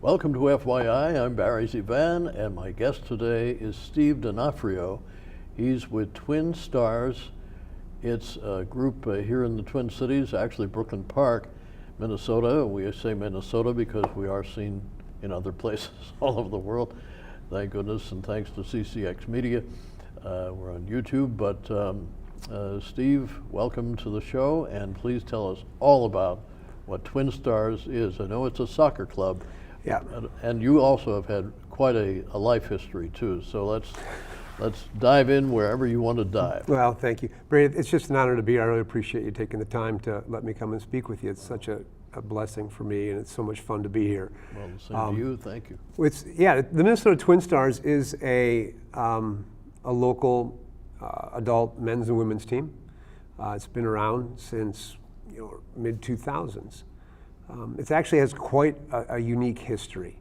Welcome to FYI. I'm Barry ZeVAN, and my guest today is Steve Donofrio. He's with TwinStars. It's a group here in the Twin Cities, actually Brooklyn Park, Minnesota. We say Minnesota because we are seen in other places all over the world, thank goodness, and thanks to CCX Media. We're on YouTube, but Steve, welcome to the show, and please tell us all about what TwinStars is. I know it's a soccer club, yeah, and you also have had quite a life history too, so let's dive in wherever you want to dive. Well, thank you. Barry, it's just an honor to be here. I really appreciate you taking the time to let me come and speak with you. It's such a blessing for me, and it's so much fun to be here. Well, the same to you, thank you. The Minnesota TwinStars is a local adult men's and women's team. It's been around since mid-2000s. It actually has quite a unique history.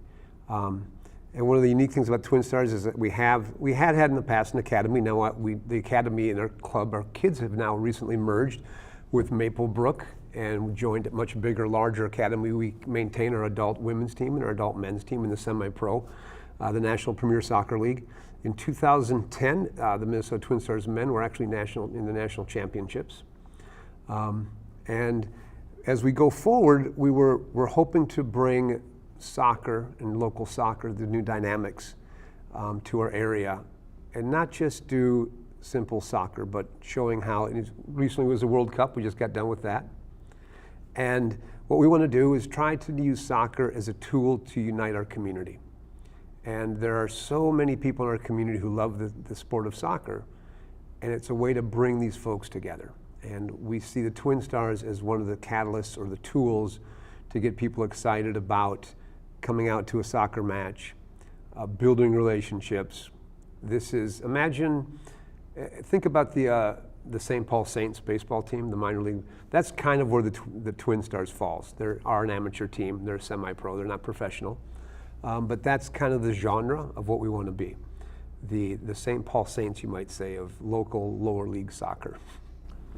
And one of the unique things about TwinStars is that we had in the past an academy. Now the academy and our club, our kids have now recently merged with Maplebrook and joined a much bigger, larger academy. We maintain our adult women's team and our adult men's team in the semi-pro, the National Premier Soccer League. In 2010, the Minnesota TwinStars men were actually in the national championships. And as we go forward, we're hoping to bring soccer and local soccer, the new dynamics, to our area, and not just do simple soccer, but showing how. Recently was the World Cup. We just got done with that, and what we want to do is try to use soccer as a tool to unite our community. And there are so many people in our community who love the sport of soccer, and it's a way to bring these folks together. And we see the TwinStars as one of the catalysts or the tools to get people excited about coming out to a soccer match, building relationships. Think about the St. Paul Saints baseball team, the minor league. That's kind of where the TwinStars falls. They are an amateur team. They're semi-pro. They're not professional. But that's kind of the genre of what we want to be. The St. Paul Saints, you might say, of local lower league soccer.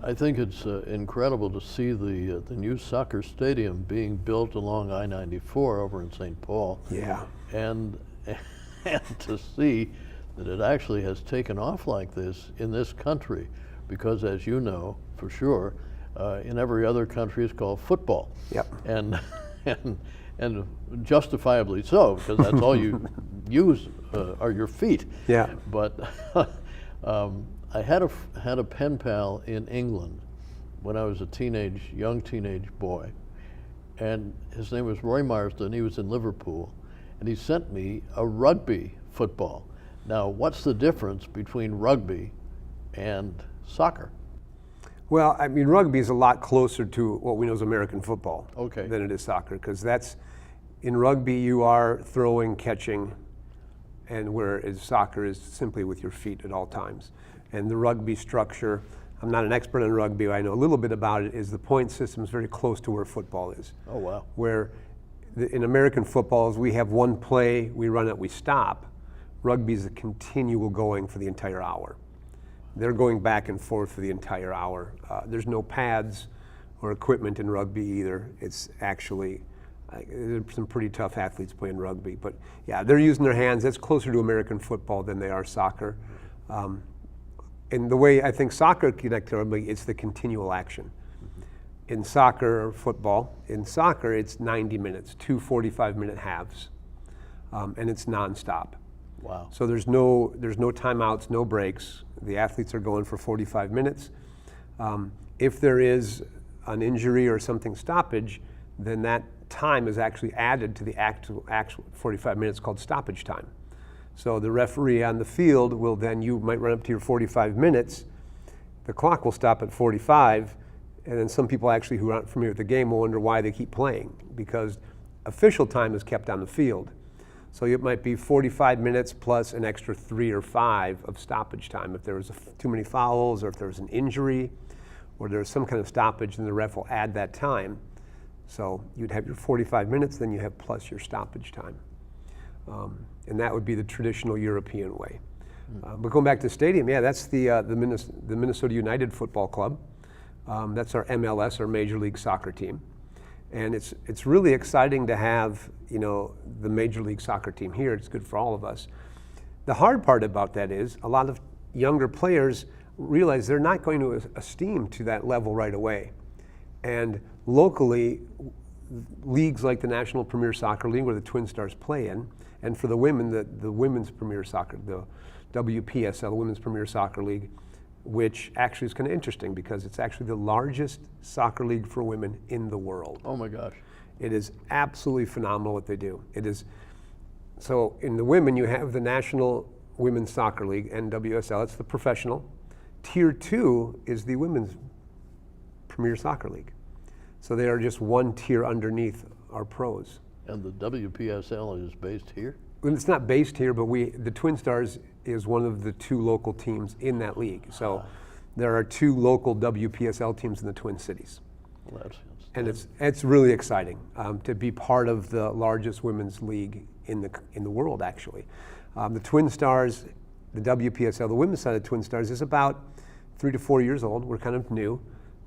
I think it's incredible to see the new soccer stadium being built along I-94 over in St. Paul. Yeah. And to see that it actually has taken off like this in this country, because as you know, for sure, in every other country it's called football. Yep. And justifiably so, because that's all you use are your feet. Yeah. But I had a pen pal in England when I was a young teenage boy, and his name was Roy Marsden. He was in Liverpool, and he sent me a rugby football. Now, what's the difference between rugby and soccer? Well, I mean, rugby is a lot closer to what we know as American football than it is soccer, because in rugby you are throwing, catching, and whereas soccer is simply with your feet at all times. And the rugby structure, I'm not an expert on rugby, but I know a little bit about it, is the point system is very close to where football is. Oh, wow. Where in American football, we have one play, we run it, we stop. Rugby is a continual going for the entire hour. They're going back and forth for the entire hour. There's no pads or equipment in rugby either. It's actually, there's some pretty tough athletes playing rugby. But yeah, they're using their hands. That's closer to American football than they are soccer. And the way I think soccer connects to rugby, it's the continual action. In soccer or football, it's 90 minutes, 2 45-minute halves, and it's nonstop. Wow. So there's no timeouts, no breaks. The athletes are going for 45 minutes. If there is an injury or something stoppage, then that time is actually added to the actual 45 minutes called stoppage time. So the referee on the field will then, you might run up to your 45 minutes, the clock will stop at 45, and then some people actually who aren't familiar with the game will wonder why they keep playing, because official time is kept on the field. So it might be 45 minutes plus an extra 3 or 5 of stoppage time. If there was too many fouls, or if there was an injury, or there's some kind of stoppage, then the ref will add that time. So you'd have your 45 minutes, then you have plus your stoppage time. And that would be the traditional European way. But going back to the stadium, yeah, that's the Minnesota United Football Club. That's our MLS, our Major League Soccer team. And it's really exciting to have, you know, the Major League Soccer team here. It's good for all of us. The hard part about that is a lot of younger players realize they're not going to esteem to that level right away. And locally, leagues like the National Premier Soccer League, where the TwinStars play in, and for the women, the Women's Premier Soccer, the WPSL, the Women's Premier Soccer League, which actually is kind of interesting because it's actually the largest soccer league for women in the world. Oh my gosh. It is absolutely phenomenal what they do. It is, so in the women, you have the National Women's Soccer League, NWSL, it's the professional. Tier 2 is the Women's Premier Soccer League. So they are just one tier underneath our pros. And the WPSL is based here? Well, it's not based here, but the TwinStars is one of the 2 local teams in that league. So there are 2 local WPSL teams in the Twin Cities. Well, and it's really exciting to be part of the largest women's league in the world, actually. The TwinStars, the WPSL, the women's side of the TwinStars is about 3 to 4 years old. We're kind of new,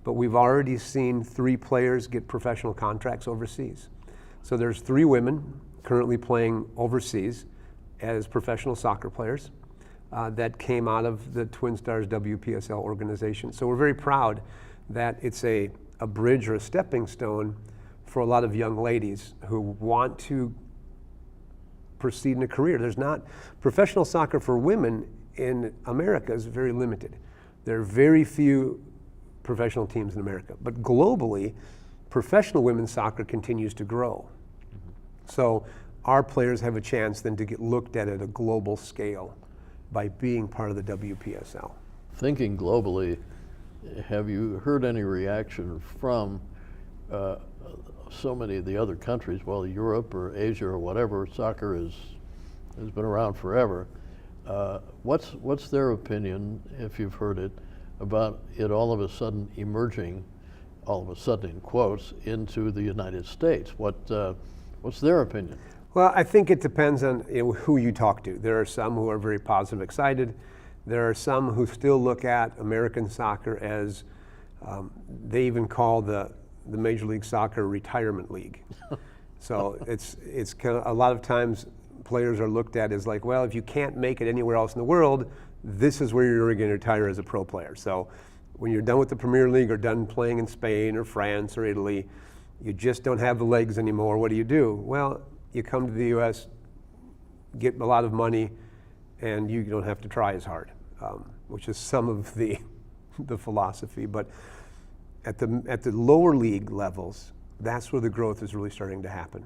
but we've already seen 3 players get professional contracts overseas. So there's 3 women currently playing overseas as professional soccer players that came out of the TwinStars WPSL organization. So we're very proud that it's a bridge or a stepping stone for a lot of young ladies who want to proceed in a career. There's not, professional soccer for women in America is very limited. There are very few professional teams in America, but globally, professional women's soccer continues to grow. So our players have a chance then to get looked at a global scale by being part of the WPSL. Thinking globally, have you heard any reaction from so many of the other countries, well, Europe or Asia or whatever? Soccer has been around forever. What's their opinion, if you've heard it, about it all of a sudden emerging, all of a sudden in quotes, into the United States? What's their opinion? Well, I think it depends on who you talk to. There are some who are very positive, excited. There are some who still look at American soccer as, they even call the Major League Soccer retirement league. So it's kind of, a lot of times players are looked at as like, well, if you can't make it anywhere else in the world, this is where you're going to retire as a pro player. So when you're done with the Premier League or done playing in Spain or France or Italy, you just don't have the legs anymore. What do? Well, you come to the U.S., get a lot of money, and you don't have to try as hard, which is some of the philosophy. But at the lower league levels, that's where the growth is really starting to happen.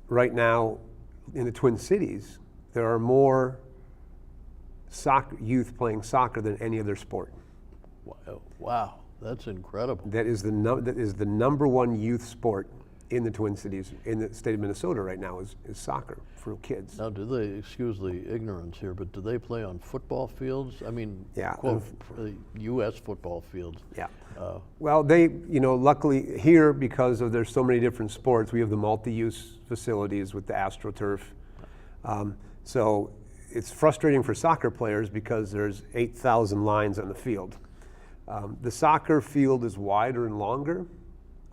Right now, in the Twin Cities, there are more youth playing soccer than any other sport. Wow, that's incredible. That is the number 1 youth sport in the Twin Cities, in the state of Minnesota right now, is soccer for kids. Now, do they, excuse the ignorance here, but do they play on football fields? I mean, yeah, quote, U.S. football fields. Yeah. Well, they, luckily here, because there's so many different sports, we have the multi-use facilities with the AstroTurf. So it's frustrating for soccer players because there's 8,000 lines on the field. The soccer field is wider and longer,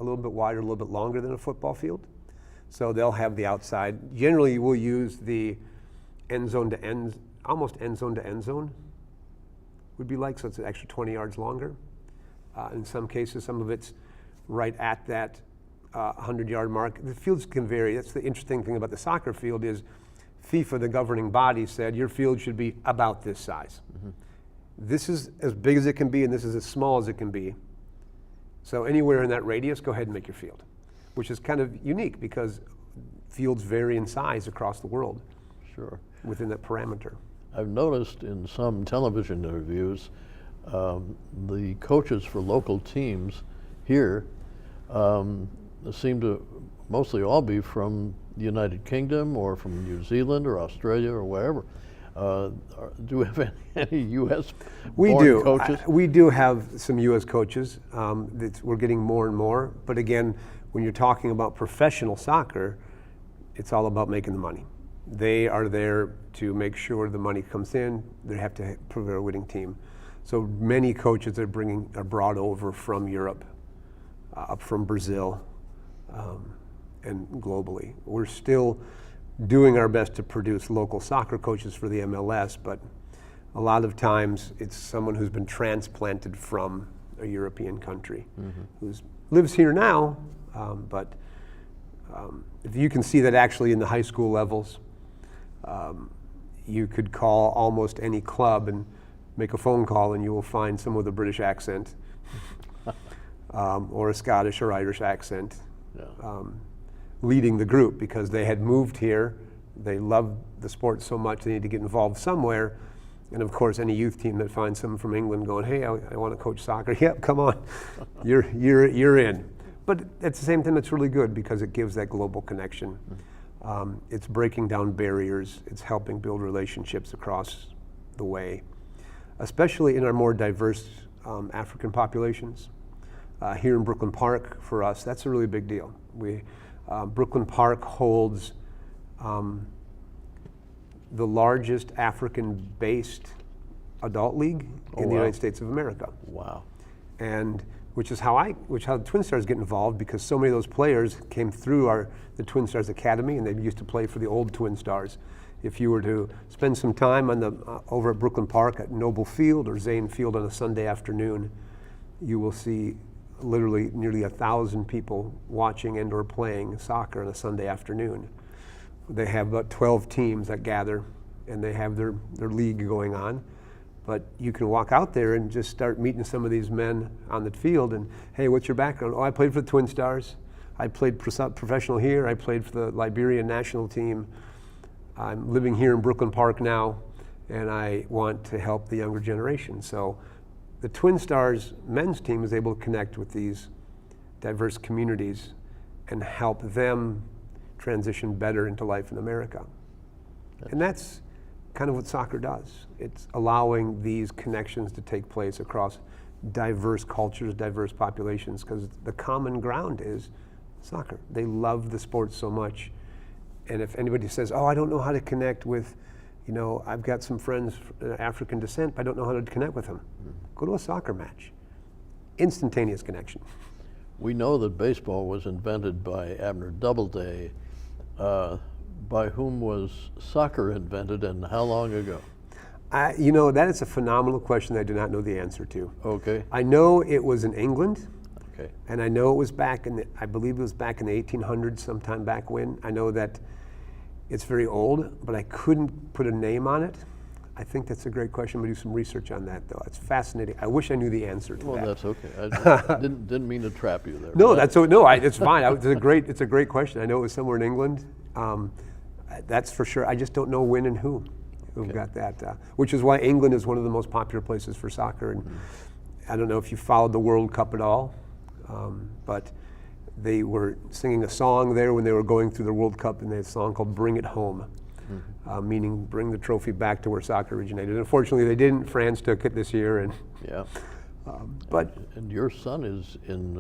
a little bit wider, a little bit longer than a football field. So they'll have the outside. Generally, we'll use the end zone to end, almost end zone to end zone would be like, so it's an extra 20 yards longer. In some cases, some of it's right at that 100-yard mark. The fields can vary. That's the interesting thing about the soccer field is FIFA, the governing body, said your field should be about this size. Mm-hmm. This is as big as it can be, and this is as small as it can be. So anywhere in that radius, go ahead and make your field, which is kind of unique because fields vary in size across the world. Sure. Within that parameter. I've noticed in some television interviews, the coaches for local teams here seem to mostly all be from the United Kingdom or from New Zealand or Australia or wherever. Do we have any U.S. born coaches? We do have some U.S. coaches. We're getting more and more. But again, when you're talking about professional soccer, it's all about making the money. They are there to make sure the money comes in. They have to prove a winning team. So many coaches are brought over from Europe up from Brazil, and globally. We're still doing our best to produce local soccer coaches for the MLS, but a lot of times it's someone who's been transplanted from a European country, who lives here now, but if you can see that actually in the high school levels, you could call almost any club and make a phone call and you will find someone with a British accent or a Scottish or Irish accent leading the group, because they had moved here, they loved the sport so much they need to get involved somewhere. And of course, any youth team that finds someone from England going, hey, I want to coach soccer, yep, come on, you're in. But at the same time, it's really good because it gives that global connection. It's breaking down barriers, it's helping build relationships across the way, especially in our more diverse African populations. Here in Brooklyn Park, for us, that's a really big deal. Brooklyn Park holds the largest African-based adult league in the United States of America. Wow. And which is how the TwinStars get involved, because so many of those players came through the TwinStars Academy, and they used to play for the old TwinStars. If you were to spend some time over at Brooklyn Park at Noble Field or Zane Field on a Sunday afternoon, you will see literally nearly 1,000 people watching and or playing soccer on a Sunday afternoon. They have about 12 teams that gather, and they have their league going on. But you can walk out there and just start meeting some of these men on the field and, hey, what's your background? Oh, I played for the TwinStars. I played professional here. I played for the Liberian national team. I'm living here in Brooklyn Park now, and I want to help the younger generation. So the TwinStars men's team is able to connect with these diverse communities and help them transition better into life in America. And that's kind of what soccer does. It's allowing these connections to take place across diverse cultures, diverse populations, because the common ground is soccer. They love the sport so much. And if anybody says, oh, I don't know how to connect with, I've got some friends of African descent, but I don't know how to connect with them. Go to a soccer match. Instantaneous connection. We know that baseball was invented by Abner Doubleday. By whom was soccer invented, and how long ago? That is a phenomenal question that I do not know the answer to. Okay. I know it was in England. Okay. And I know it was I believe it was back in the 1800s, sometime back when. I know that it's very old, but I couldn't put a name on it. I think that's a great question. I'm gonna do some research on that, though. It's fascinating. I wish I knew the answer to that. Well, that's okay. I didn't mean to trap you there. No, it's fine. It's a great question. I know it was somewhere in England. That's for sure. I just don't know when and who've got that. Which is why England is one of the most popular places for soccer. And I don't know if you followed the World Cup at all, but they were singing a song there when they were going through the World Cup, and they had a song called "Bring It Home." Meaning bring the trophy back to where soccer originated. Unfortunately, they didn't. France took it this year, and and your son is in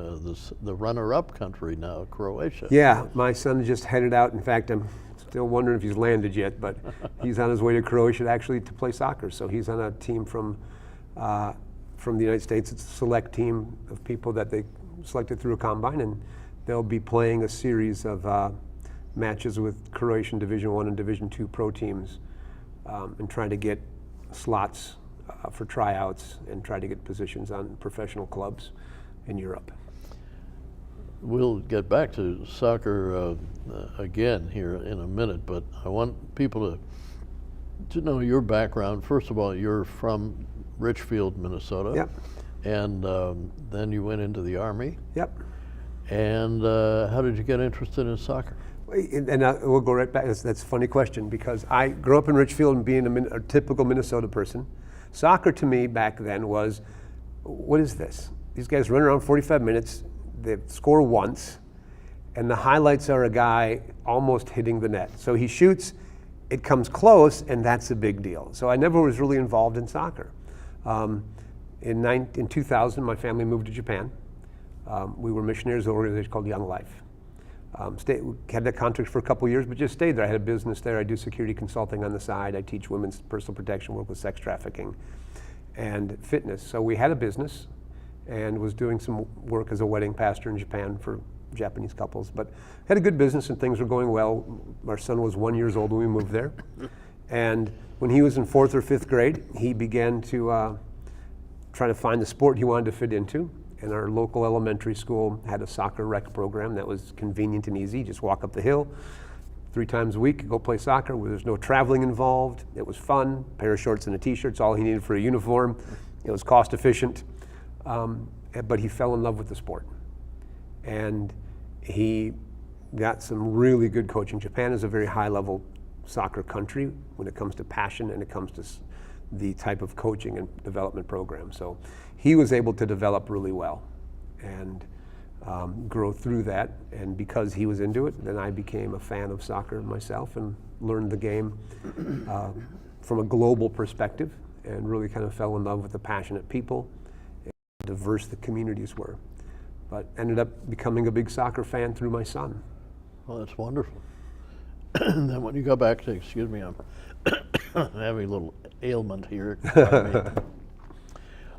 the runner-up country now, Croatia. Yeah, my son just headed out. In fact, I'm still wondering if he's landed yet, but he's on his way to Croatia actually to play soccer. So he's on a team from the United States. It's a select team of people that they selected through a combine, and they'll be playing a series of matches with Croatian Division I and Division II pro teams, and trying to get slots for tryouts and try to get positions on professional clubs in Europe. We'll get back to soccer again here in a minute, but I want people to know your background. First of all, you're from Richfield, Minnesota. Yep. And then you went into the Army. Yep. And how did you get interested in soccer? And we'll go right back. That's a funny question, because I grew up in Richfield and being a typical Minnesota person. Soccer to me back then was, what is this? These guys run around 45 minutes, they score once, and the highlights are a guy almost hitting the net. So he shoots, it comes close, and that's a big deal. So I never was really involved in soccer. In 2000, my family moved to Japan. We were missionaries of an organization called Young Life. Had that contract for a couple of years, but just stayed there. I had a business there. I do security consulting on the side. I teach women's personal protection, work with sex trafficking, and fitness. So we had a business, and was doing some work as a wedding pastor in Japan for Japanese couples, but had a good business and things were going well. Our son was 1 year old when we moved there. And when he was in 4th or 5th grade, he began to try to find the sport he wanted to fit into. And our local elementary school had a soccer rec program that was convenient and easy. Just walk up the hill 3 times a week, go play soccer where there's no traveling involved. It was fun, pair of shorts and a t-shirt, all he needed for a uniform. It was cost efficient, but he fell in love with the sport. And he got some really good coaching. Japan is a very high level soccer country when it comes to passion and it comes to the type of coaching and development program. So he was able to develop really well and grow through that. And because he was into it, then I became a fan of soccer myself and learned the game from a global perspective and really kind of fell in love with the passionate people and how diverse the communities were. But ended up becoming a big soccer fan through my son. Well, that's wonderful. And then when you go back to, excuse me, I'm having a little ailment here.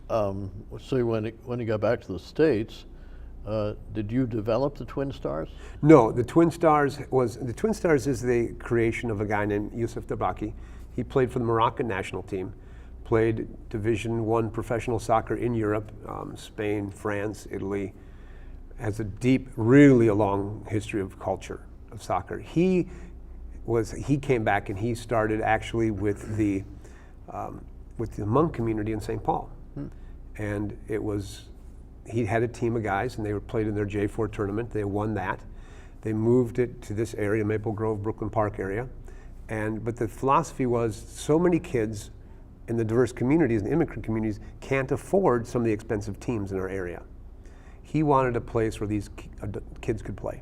So when you got back to the States, did you develop the TwinStars? No, the TwinStars is the creation of a guy named Yusuf Dabaki. He played for the Moroccan national team, played Division I professional soccer in Europe, Spain, France, Italy. Has a deep, really a long history of culture of soccer. He came back and he started actually with the Hmong community in St. Paul. And he had a team of guys and they were played in their J4 tournament. They won that. They moved it to this area, Maple Grove, Brooklyn Park area. But the philosophy was so many kids in the diverse communities and immigrant communities can't afford some of the expensive teams in our area. He wanted a place where these kids could play.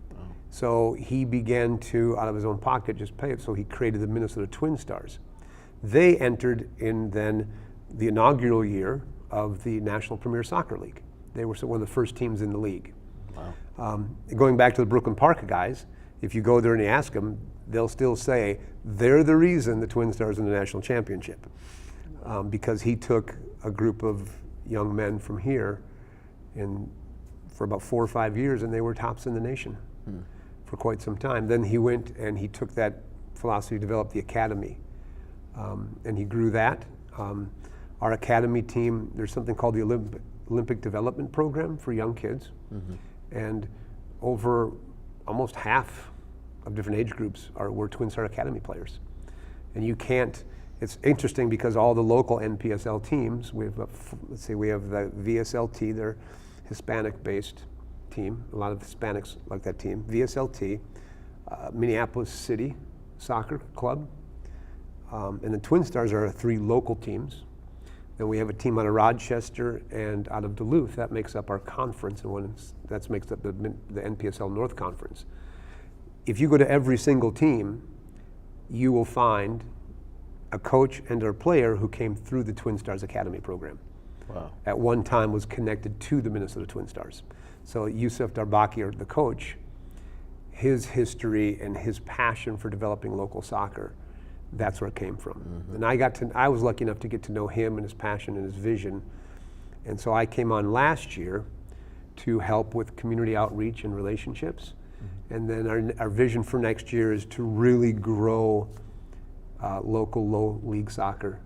Wow. So he began to, out of his own pocket, just pay it. So he created the Minnesota TwinStars. They entered in then the inaugural year of the National Premier Soccer League. They were one of the first teams in the league. Wow. Going back to the Brooklyn Park guys, if you go there and you ask them, they'll still say they're the reason the TwinStars in the national championship. Because he took a group of young men from here for about 4 or 5 years, and they were tops in the nation for quite some time. Then he went and he took that philosophy, developed the academy, and he grew that. Our academy team, there's something called the Olympic Development Program for young kids, and over almost half of different age groups were TwinStar Academy players. And you can't. It's interesting because all the local NPSL teams, let's say we have the VSLT, they're Hispanic-based team. A lot of Hispanics like that team. VSLT, Minneapolis City Soccer Club, and the TwinStars are 3 local teams. Then we have a team out of Rochester and out of Duluth. That makes up our conference, and that makes up the NPSL North Conference. If you go to every single team, you will find a coach and a player who came through the TwinStars Academy program. Wow. At one time was connected to the Minnesota TwinStars. So Yusuf Darbaki, or the coach, his history and his passion for developing local soccer, that's where it came from. And I was lucky enough to get to know him and his passion and his vision. And so I came on last year to help with community outreach and relationships. And then our vision for next year is to really grow local low league soccer.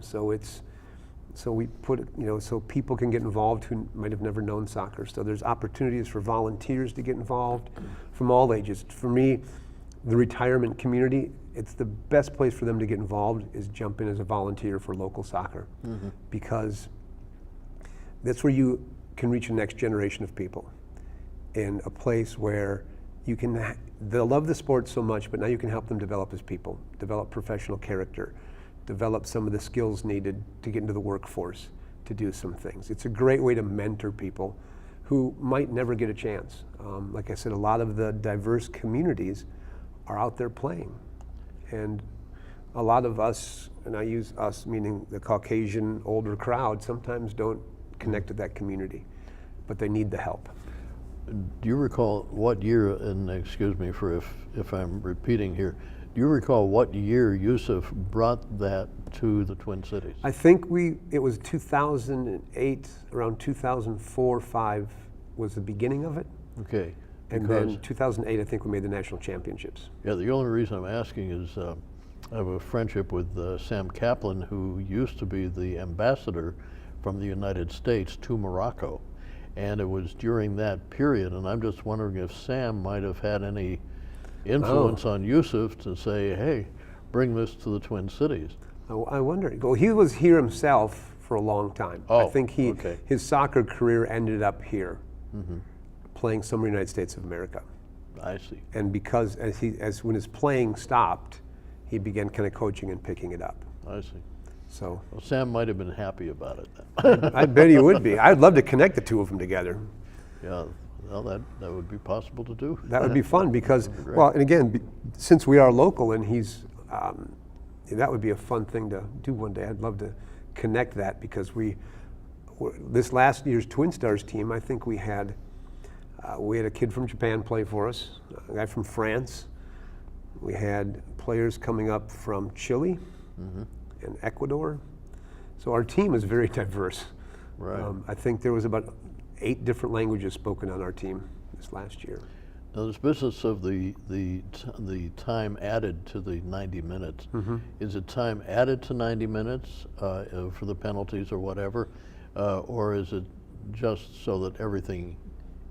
So we put it, so people can get involved who might have never known soccer. So there's opportunities for volunteers to get involved from all ages. For me, the retirement community, it's the best place for them to get involved is jump in as a volunteer for local soccer, because that's where you can reach the next generation of people in a place where they'll love the sport so much, but now you can help them develop as people, develop professional character, develop some of the skills needed to get into the workforce, to do some things. It's a great way to mentor people who might never get a chance. Like I said, a lot of the diverse communities are out there playing. And a lot of us, and I use us meaning the Caucasian older crowd, sometimes don't connect to that community, but they need the help. Do you recall what year, and excuse me for if I'm repeating here, do you recall what year Yusuf brought that to the Twin Cities? I think it was 2008, around 2004, 5 was the beginning of it. Okay. And then 2008, I think we made the national championships. Yeah, the only reason I'm asking is I have a friendship with Sam Kaplan, who used to be the ambassador from the United States to Morocco. And it was during that period, and I'm just wondering if Sam might have had any influence on Yusuf to say, hey, bring this to the Twin Cities. I wonder. Well, he was here himself for a long time. Oh, I think his soccer career ended up here, playing somewhere in the United States of America. I see. And because when his playing stopped, he began kind of coaching and picking it up. I see. So well, Sam might have been happy about it then. I bet he would be. I'd love to connect the two of them together. Yeah, well, that would be possible to do. That would be fun because, well, and again, since we are local and he's, that would be a fun thing to do one day. I'd love to connect that because this last year's TwinStars team, I think we had a kid from Japan play for us, a guy from France. We had players coming up from Chile and Ecuador. So our team is very diverse. Right. I think there was about 8 different languages spoken on our team this last year. Now, this business of the time added to the 90 minutes, is it time added to 90 minutes for the penalties or whatever, or is it just so that everything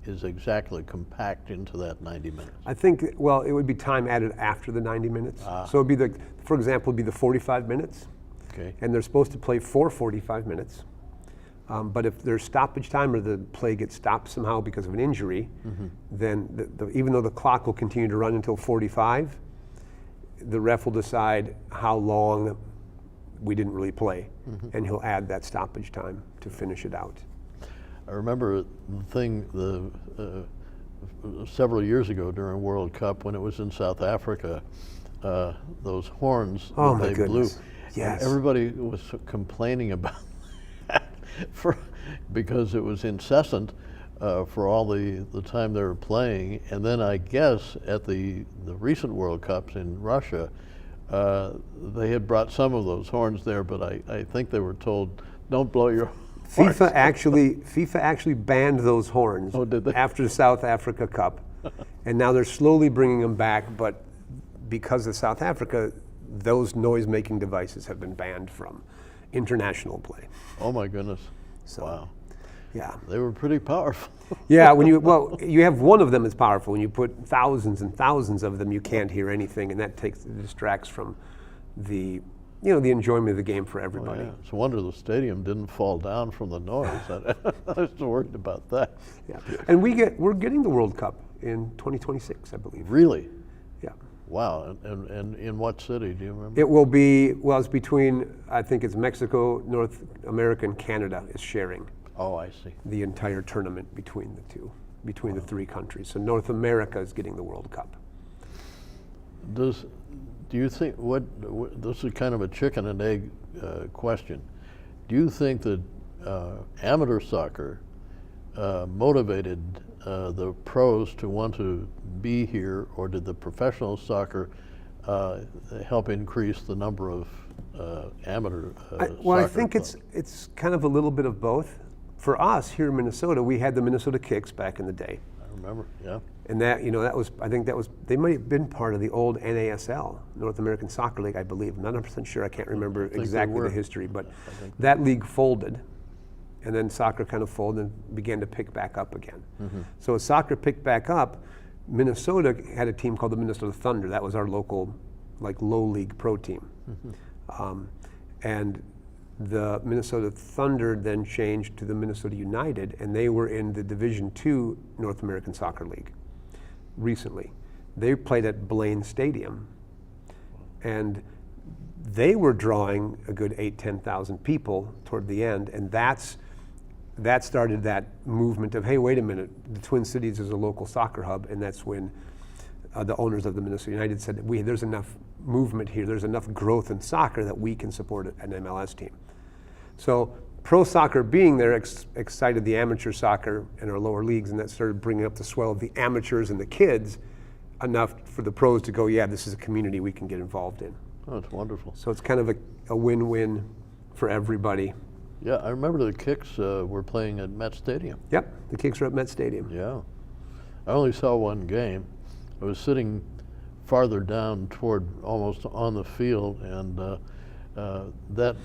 is exactly compact into that 90 minutes? I think, well, it would be time added after the 90 minutes. So it'd be for example, it'd be the 45 minutes. Okay. And they're supposed to play for 45 minutes. But if there's stoppage time or the play gets stopped somehow because of an injury, then even though the clock will continue to run until 45, the ref will decide how long we didn't really play, and he'll add that stoppage time to finish it out. I remember the thing several years ago during World Cup when it was in South Africa, those horns that they blew. Yes. And everybody was complaining about that because it was incessant for all the time they were playing. And then I guess at the recent World Cups in Russia, they had brought some of those horns there, but I think they were told, don't blow your horns. FIFA actually banned those horns after the South Africa Cup. And now they're slowly bringing them back, but because of South Africa, those noise-making devices have been banned from international play. Oh my goodness. So, wow. Yeah. They were pretty powerful. Yeah, you have one of them that's powerful. When you put thousands and thousands of them, you can't hear anything, and that distracts from the enjoyment of the game for everybody. Oh, yeah. It's a wonder the stadium didn't fall down from the noise. I was worried about that. Yeah. And we're getting the World Cup in 2026, I believe. Really? Yeah. Wow. And in what city, do you remember? It will be, well, it's between, I think it's Mexico, North America, and Canada is sharing. Oh, I see. The entire tournament between the two, between the 3 countries. So North America is getting the World Cup. Do you think, this is kind of a chicken and egg question. Do you think that amateur soccer motivated the pros to want to be here, or did the professional soccer help increase the number of amateur Well, I soccer think clubs? it's kind of a little bit of both. For us here in Minnesota, we had the Minnesota Kicks back in the day. I remember, yeah. And they might have been part of the old NASL, North American Soccer League, I believe. I'm not 100% sure, I can't remember exactly the history, but that league folded, and then soccer kind of folded and began to pick back up again. So as soccer picked back up, Minnesota had a team called the Minnesota Thunder. That was our local, low league pro team. And the Minnesota Thunder then changed to the Minnesota United, and they were in the Division II North American Soccer League recently. They played at Blaine Stadium, and they were drawing a good 10,000 people toward the end, and that started that movement of, hey, wait a minute, the Twin Cities is a local soccer hub, and that's when the owners of the Minnesota United said, there's enough movement here, there's enough growth in soccer that we can support an MLS team. So pro soccer being there excited the amateur soccer in our lower leagues, and that started bringing up the swell of the amateurs and the kids enough for the pros to go, yeah, this is a community we can get involved in. Oh, it's wonderful. So it's kind of a win-win for everybody. Yeah, I remember the Kicks were playing at Met Stadium. Yep, the Kicks are at Met Stadium. Yeah. I only saw one game. I was sitting farther down toward almost on the field, and that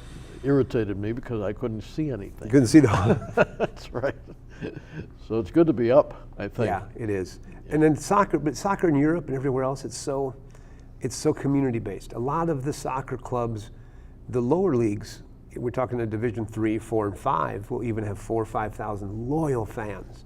irritated me because I couldn't see anything. You couldn't see the That's right. So it's good to be up, I think. Yeah, it is. Yeah. And then soccer, but soccer in Europe and everywhere else, it's so community-based. A lot of the soccer clubs, the lower leagues, we're talking to Division 3, 4, and 5, will even have 4,000 or 5,000 loyal fans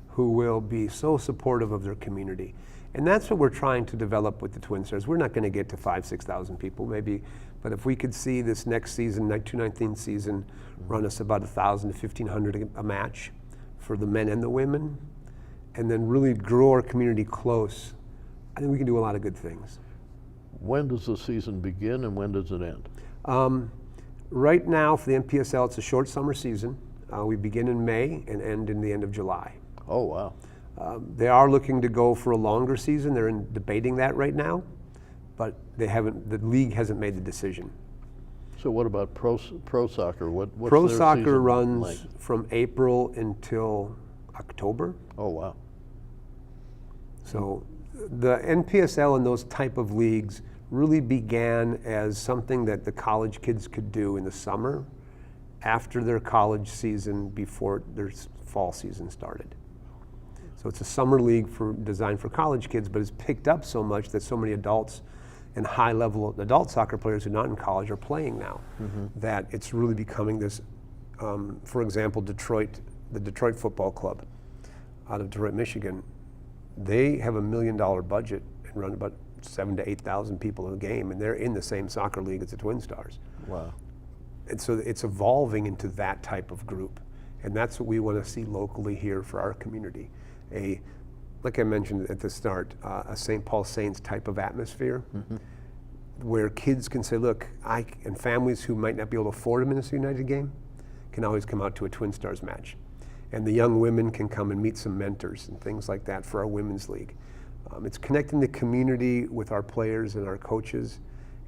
who will be so supportive of their community. And that's what we're trying to develop with the TwinStars. We're not going to get to 5,000, 6,000 people maybe, but if we could see this next season, 2019 season, run us about 1,000 to 1,500 a match for the men and the women, and then really grow our community close, I think we can do a lot of good things. When does the season begin and when does it end? Right now for the NPSL, it's a short summer season. We begin in May and end in the end of July. Oh, wow. They are looking to go for a longer season. They're debating that right now, but they haven't. The league hasn't made the decision. So what about pro soccer? What's pro their soccer season runs like? From April until October. Oh, wow. So the NPSL and those type of leagues really began as something that the college kids could do in the summer after their college season before their fall season started. So it's a summer league designed for college kids, but it's picked up so much that so many adults and high-level adult soccer players who are not in college are playing now, that it's really becoming this, for example, the Detroit Football Club out of Detroit, Michigan, they have $1 million budget and run about 7,000 to 8,000 people in a game, and they're in the same soccer league as the TwinStars. Wow. And so it's evolving into that type of group, and that's what we want to see locally here for our community. Like I mentioned at the start, a St. Paul Saints type of atmosphere, where kids can say, look, and families who might not be able to afford a Minnesota United game can always come out to a TwinStars match. And the young women can come and meet some mentors and things like that for our women's league. It's connecting the community with our players and our coaches,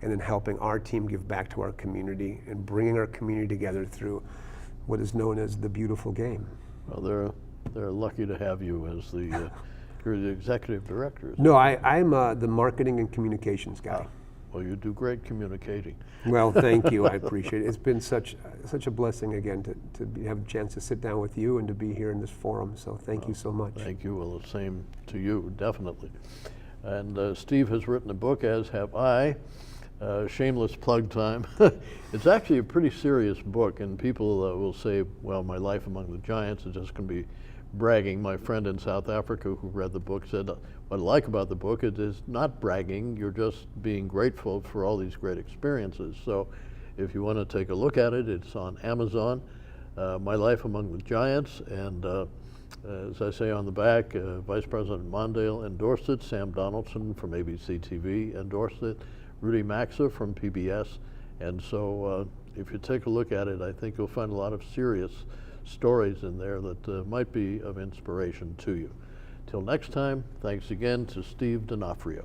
and then helping our team give back to our community and bringing our community together through what is known as the beautiful game. Well, they're lucky to have you as the you're the executive director. No, I'm the marketing and communications guy. Well, you do great communicating. Well, thank you. I appreciate it. It's been such a blessing again to have a chance to sit down with you and to be here in this forum. So thank you so much. Thank you. Well, the same to you, definitely. And Steve has written a book, as have I. Shameless plug time. It's actually a pretty serious book, and people will say, well, My Life Among the Giants is just going to be bragging. My friend in South Africa who read the book said, what I like about the book is not bragging, you're just being grateful for all these great experiences. So if you want to take a look at it, it's on Amazon, My Life Among the Giants, and as I say on the back, Vice President Mondale endorsed it, Sam Donaldson from ABC TV endorsed it, Rudy Maxa from PBS, and so if you take a look at it, I think you'll find a lot of serious stories in there that might be of inspiration to you. Till next time, thanks again to Steve Donofrio.